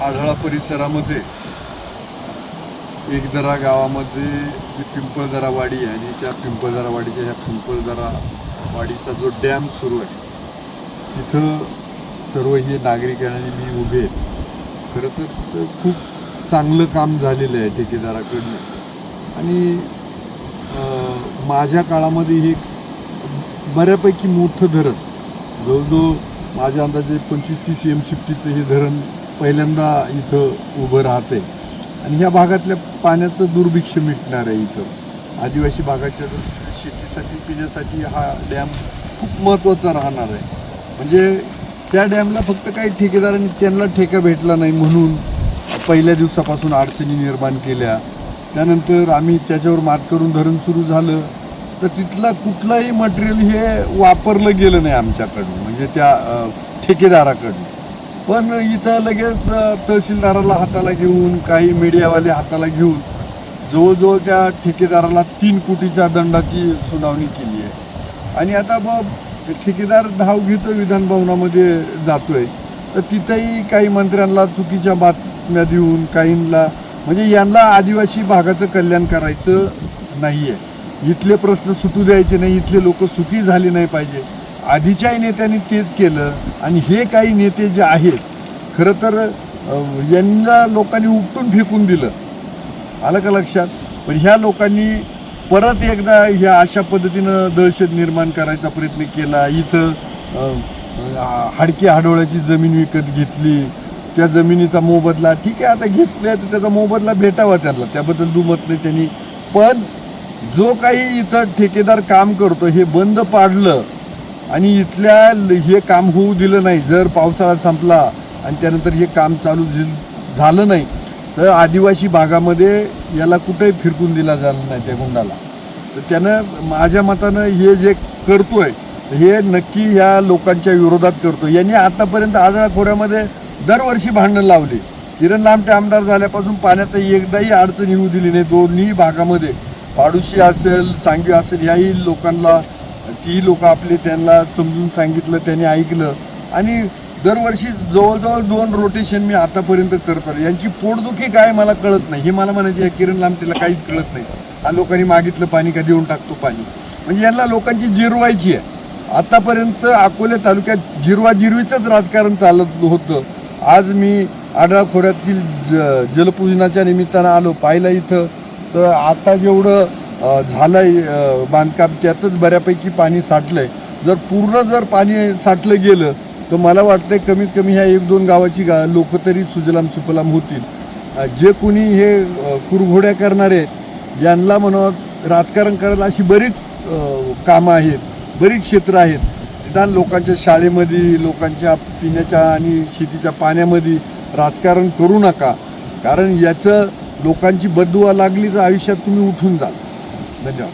आढळा परिसरामध्ये एकदरा गावामध्ये जी पिंपळदरा वाडी आहे आणि त्या पिंपळदरा वाडीच्या ह्या पिंपळदरा वाडीचा जो डॅम सुरू आहे तिथं सर्व हे नागरिक आणि मी उभे आहेत. खरं तर खूप चांगलं काम झालेलं आहे ठेकेदाराकडनं आणि माझ्या काळामध्ये हे बऱ्यापैकी मोठं धरण जवळजवळ माझ्या अंदाजे 25-30 MCFTचं हे धरण पहिल्यांदा इथं उभं राहतं आहे आणि ह्या भागातल्या पाण्याचं दुर्भिक्ष मिटणार आहे. इथं आदिवासी भागाच्या शेतीसाठी पिण्यासाठी हा डॅम खूप महत्त्वाचा राहणार आहे. म्हणजे त्या डॅमला फक्त काही ठेकेदारांनी त्यांना ठेका भेटला नाही म्हणून पहिल्या दिवसापासून अडचणी निर्माण केल्या. त्यानंतर आम्ही त्याच्यावर मात करून धरण सुरू झालं तर तिथला कुठलाही मटेरियल हे वापरलं गेलं नाही आमच्याकडून म्हणजे त्या ठेकेदाराकडून. पण इथं लगेच तहसीलदाराला हाताला घेऊन काही मीडियावाले हाताला घेऊन जवळजवळ त्या ठेकेदाराला 3 कोटीच्या दंडाची सुनावणी केली आहे. आणि आता मग ठेकेदार धाव घेतो विधानभवनामध्ये जातोय तर तिथंही काही मंत्र्यांना चुकीच्या बातम्या देऊन काहींना म्हणजे यांना आदिवासी भागाचं कल्याण करायचं नाही आहे. इथले प्रश्न सुटू द्यायचे नाही, इथले लोक सुखी झाले नाही पाहिजे. आधीच्याही नेत्यांनी तेच केलं आणि हे काही नेते जे आहेत खरं तर यांना लोकांनी उपटून फेकून दिलं, आलं का लक्षात. पण ह्या लोकांनी परत एकदा ह्या अशा पद्धतीनं दहशत निर्माण करायचा प्रयत्न केला. इथं हाडकी हाडोळ्याची जमीन विकत घेतली, त्या जमिनीचा मोबदला ठीक आहे आता घेतल्या तर त्याचा मोबदला भेटावा त्यांना, त्याबद्दल दुमत नाही त्यांनी. पण जो काही इथं ठेकेदार काम करतो हे बंद पाडलं आणि इथल्या हे काम होऊ दिलं नाही. जर पावसाळा संपला आणि त्यानंतर हे काम चालू झालं नाही तर आदिवासी भागामध्ये याला कुठेही फिरकून दिला जाणार नाही त्या गुंडाला. तर त्यानं माझ्या मतानं हे जे करतोय हे नक्की ह्या लोकांच्या विरोधात करतो. यांनी आतापर्यंत आढळा खोऱ्यामध्ये दरवर्षी भांडणं लावली. किरण लामटे आमदार झाल्यापासून पाण्याचं एकदाही अडचण येऊ दिली नाही. दोन्ही भागामध्ये पाडोशी असेल सांगवी असेल याही लोकांना ती लोक आपले त्यांना समजून सांगितलं, त्यांनी ऐकलं आणि दरवर्षी जवळजवळ 2 रोटेशन मी आतापर्यंत करतो. यांची पोटदुखी काय मला कळत नाही. हे मला म्हणायचे किरण लामटेला काहीच कळत नाही. हा लोकांनी मागितलं पाणी का देऊन टाकतो पाणी. म्हणजे यांना लोकांची जिरवायची आहे. आतापर्यंत अकोले तालुक्यात जिरवाजिरवीचंच राजकारण चालत होतं. आज मी आढळा खोऱ्यातील जलपूजनाच्या निमित्तानं आलो पाहिलं इथं तर आता जेवढं झालंय बांधकाम त्यातच बऱ्यापैकी पाणी साठलंय. जर पाणी साठलं गेलं तर मला वाटतंय कमीत कमी ह्या 1-2 गावाची लोक तरी सुजलाम सुफलाम होतील. जे कोणी हे कुरघोड्या करणारे यांना म्हणत राजकारण करायला अशी बरीच कामं आहेत, बरीच क्षेत्र आहेत. निदान लोकांच्या शाळेमध्ये लोकांच्या पिण्याच्या आणि शेतीच्या पाण्यामध्ये राजकारण करू नका. कारण याचं लोकांची बददुआ लागली तर आयुष्यात तुम्ही उठून जाल. धन्यवाद.